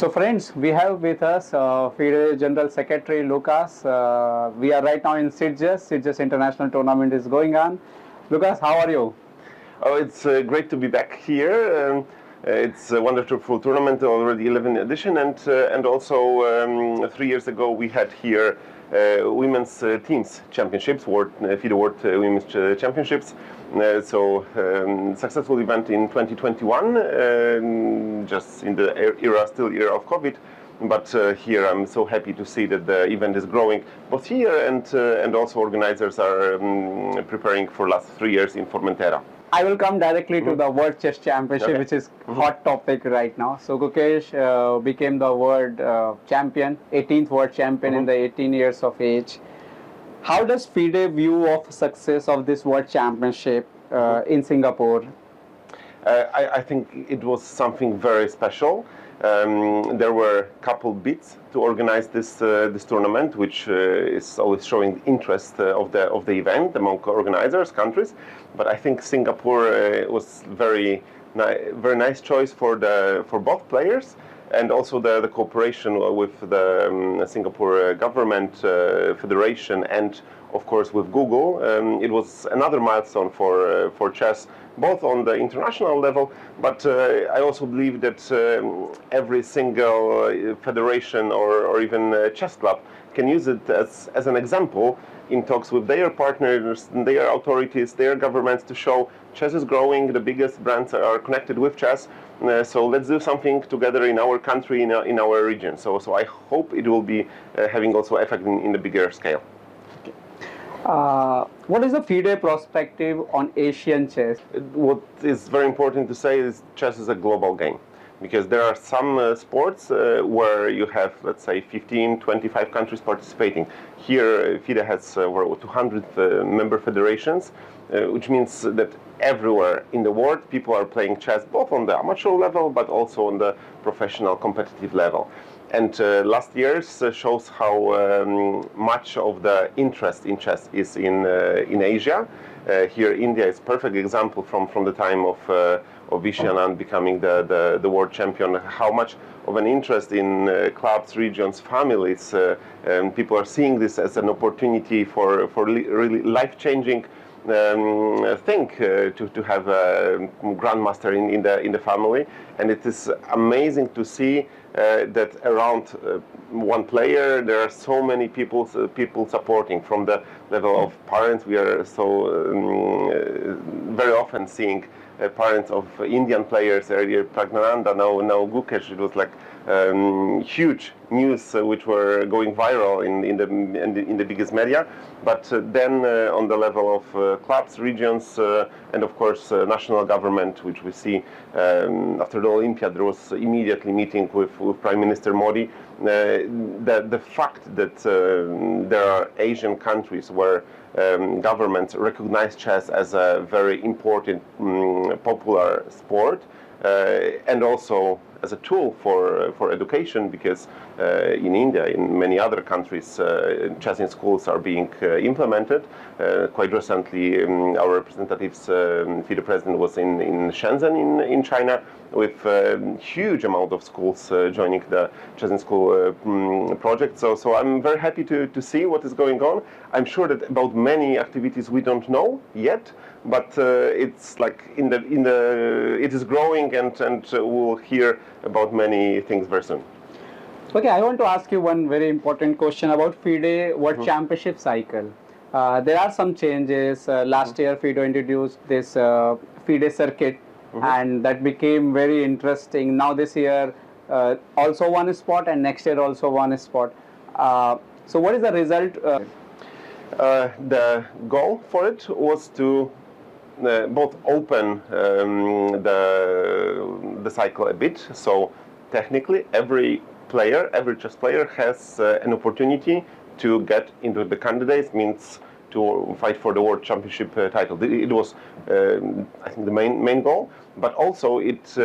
So friends, we have with us FIDE General Secretary Lucas. We are right now in Sitges. Sitges International Tournament is going on. Lucas, how are you? Oh, it's great to be back here. It's a wonderful tournament, already 11th edition, and also 3 years ago we had here women's teams championships, FIDE World Women's Championships. Successful event in 2021, just in the era of COVID. But here I'm so happy to see that the event is growing both here and also organizers are preparing for last 3 years in Formentera. I will come directly to the World Chess Championship, which is hot topic right now. So Gukesh became the world champion, 18th world champion in the 18 years of age. How does FIDE view of success of this world championship in Singapore? I think it was something very special. There were a couple bids to organize this tournament, which is always showing interest of the event among organizers, countries. But I think Singapore was very nice choice for both players, and also the cooperation with the Singapore government, federation, and of course with Google. It was another milestone for chess, both on the international level, but I also believe that every single federation or even chess club can use it as an example in talks with their partners, their authorities, their governments, to show chess is growing, the biggest brands are connected with chess, so let's do something together in our country, in our region. So I hope it will be having also effect in the bigger scale. What is the FIDE perspective on Asian chess? What is very important to say is chess is a global game, because there are some sports where you have, let's say, 15, 25 countries participating. Here, FIDE has over 200 member federations, which means that everywhere in the world people are playing chess, both on the amateur level, but also on the professional competitive level. And last year's shows how much of the interest in chess is in Asia. Here, India is a perfect example from the time of Vishwanand becoming the world champion. How much of an interest in clubs, regions, families. People are seeing this as an opportunity for really life-changing thing to have a grandmaster in the family, and it is amazing to see that around one player there are so many people supporting. From the level of parents, we are so very often seeing parents of Indian players, earlier Pragnananda, now Gukesh. It was like huge news which were going viral in the biggest media. But then on the level of clubs, regions, and of course national government, which we see after the Olympiad, there was immediately meeting with Prime Minister Modi. The fact that there are Asian countries where governments recognize chess as a very important, popular sport, and also as a tool for education, because in India, in many other countries, chess in schools are being implemented. Quite recently, our representatives, FIDE president, was in Shenzhen in China, with huge amount of schools joining the chess in school project. So I'm very happy to see what is going on. I'm sure that about many activities we don't know yet, but it's like it is growing, and we'll hear about many things very soon. Okay, I want to ask you one very important question about FIDE World Championship cycle. There are some changes. Last year, FIDE introduced this FIDE circuit, and that became very interesting. Now this year, also one spot, and next year also one spot. So what is the result? The goal for it was to both open the cycle a bit. So technically, every chess player has an opportunity to get into the candidates, means to fight for the world championship title. It was, I think, the main goal, but also it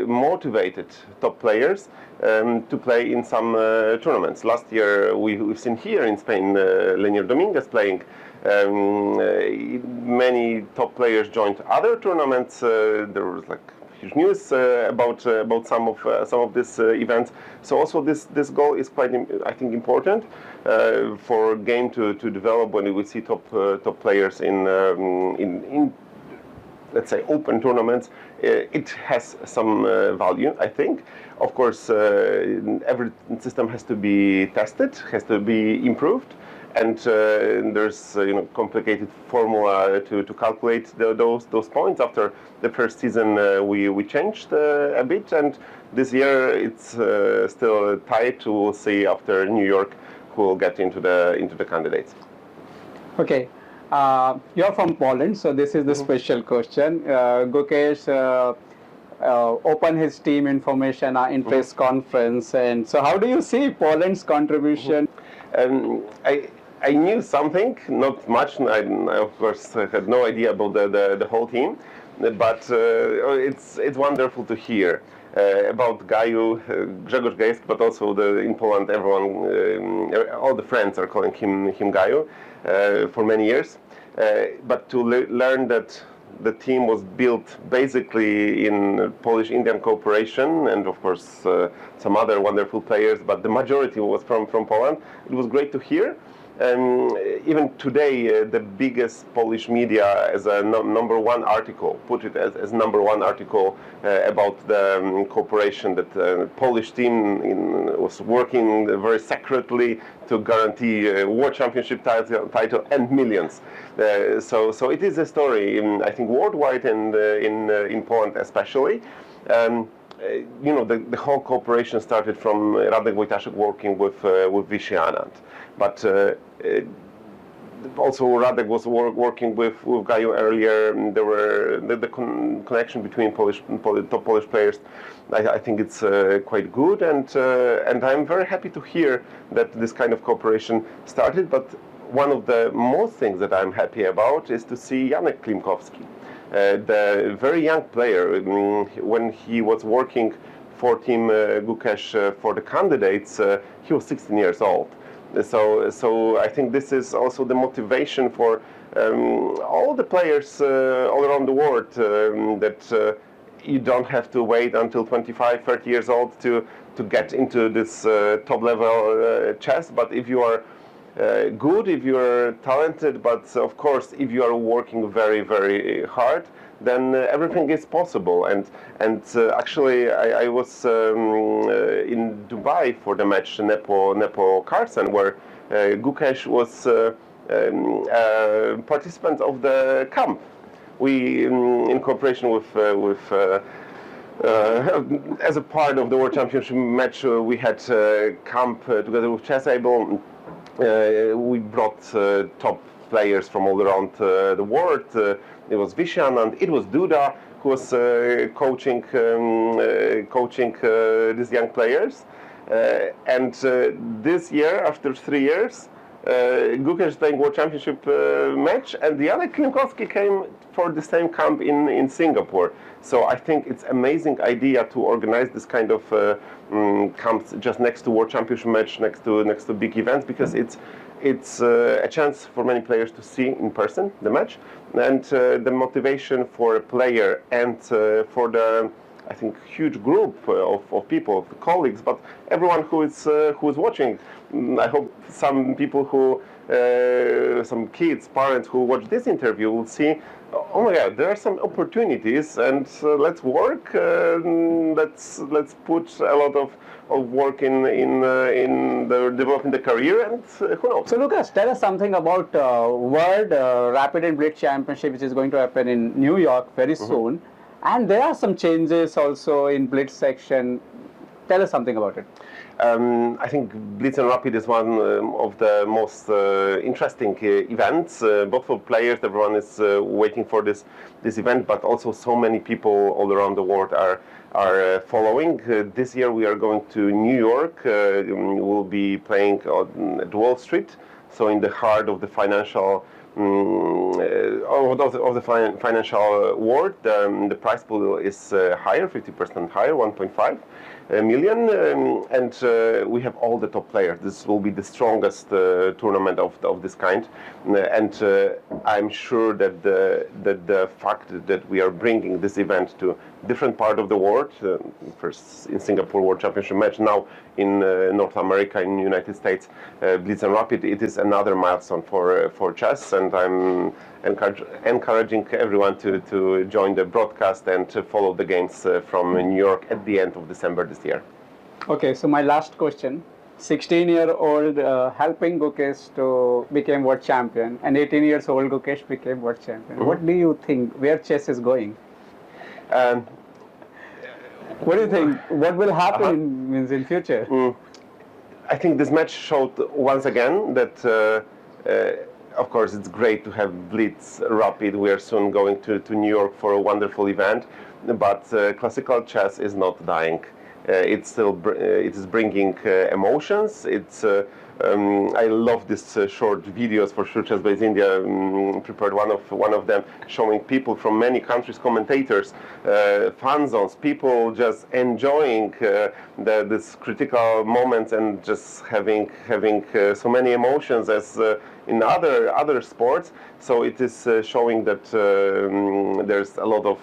motivated top players to play in some tournaments. Last year, we've seen here in Spain, Lenier Dominguez playing. Many top players joined other tournaments. There was like huge news about some of these events. So also this goal is quite, I think, important for game to develop when we see top players in let's say open tournaments. It has some value, I think. Of course, every system has to be tested, has to be improved, and there's complicated formula to calculate those points. After the first season, we changed a bit, and this year it's still tight. We'll see after New York who will get into the candidates. Okay. You're from Poland, so this is the special question. Gukesh opened his team information in press conference, and so how do you see Poland's contribution? I knew something, not much. I of course had no idea about the whole team, but it's wonderful to hear about Gaju, Grzegorz Gajewski, but also in Poland everyone, all the friends are calling him Gaju for many years. But to learn that the team was built basically in Polish-Indian cooperation, and of course some other wonderful players, but the majority was from Poland. It was great to hear. Even today, the biggest Polish media as a number one article, put it as number one article about the cooperation that the Polish team was working very secretly to guarantee World Championship title and millions. So it is a story, I think, worldwide and in Poland especially. The whole cooperation started from Radek Wojtaszek working with Vichy Anand. But also Radek was working with Gaju earlier. There were the connection between top Polish players. I think it's quite good, and I'm very happy to hear that this kind of cooperation started. But one of the most things that I'm happy about is to see Janek Klimkowski, the very young player. When he was working for Team Gukesh for the candidates, he was 16 years old. So I think this is also the motivation for all the players all around the world, that you don't have to wait until 25, 30 years old to get into this top level chess. But if you are good, if you are talented, but of course if you are working very, very hard, then everything is possible. And actually, I was in Dubai for the match Nepo Carlsen, where Gukesh was a participant of the camp. We, in cooperation with as a part of the World Championship match, we had camp together with ChessAble. We brought top players from all around the world. It was Vichy Anand, it was Duda who was coaching these young players. And this year, after 3 years, Gukesh is playing World Championship match, and Janek Klimkowski came for the same camp in Singapore. So I think it's amazing idea to organize this kind of camps just next to World Championship match, next to big events, because it's a chance for many players to see in person the match, and the motivation for a player and for the, I think, huge group of people, of colleagues, but everyone who is watching. I hope some people some kids, parents who watch this interview will see, oh my God, there are some opportunities, and let's work. Let's put a lot of work in developing the career, and who knows. So Lukasz, tell us something about World Rapid and Blitz Championship, which is going to happen in New York very soon. And there are some changes also in Blitz section. Tell us something about it. I think Blitz and Rapid is one of the most interesting events, both for players. Everyone is waiting for this event, but also so many people all around the world are following. This year we are going to New York. We'll be playing at Wall Street, so in the heart of the financial financial world. The prize pool is higher, 50% higher, 1.5 million, and we have all the top players. This will be the strongest tournament of this kind, and I'm sure that the fact that we are bringing this event to different part of the world. First in Singapore World Championship match, now in North America, in United States, Blitz and Rapid. It is another milestone for chess, and I'm encouraging everyone to join the broadcast and to follow the games from New York at the end of December this year. Okay, so my last question. 16-year-old helping Gukesh to become world champion, and 18 years old Gukesh became world champion. What do you think, where chess is going? What do you think? What will happen in future? I think this match showed once again that, of course, it's great to have Blitz Rapid. We are soon going to New York for a wonderful event, but classical chess is not dying. It is bringing emotions. I love these short videos for sure. ChessBase India prepared one of them, showing people from many countries, commentators, fan zones, people just enjoying this critical moments and just having so many emotions as in other sports. So it is showing that there's a lot of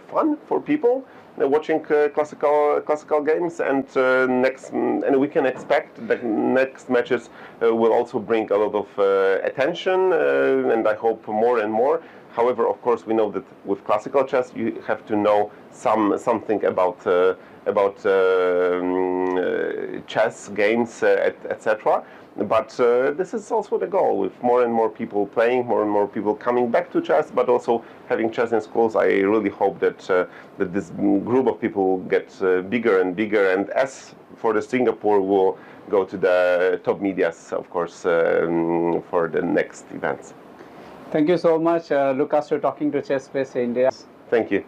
fun for people watching classical games, and we can expect that next matches will also bring a lot of attention, and I hope more and more. However, of course, we know that with classical chess you have to know something about chess games, etc. But this is also the goal, with more and more people playing, more and more people coming back to chess, but also having chess in schools. I really hope that that this group of people gets bigger and bigger, and as for the Singapore, will go to the top medias, of course, for the next events. Thank you so much, Lukasz, for talking to ChessBase India. Thank you.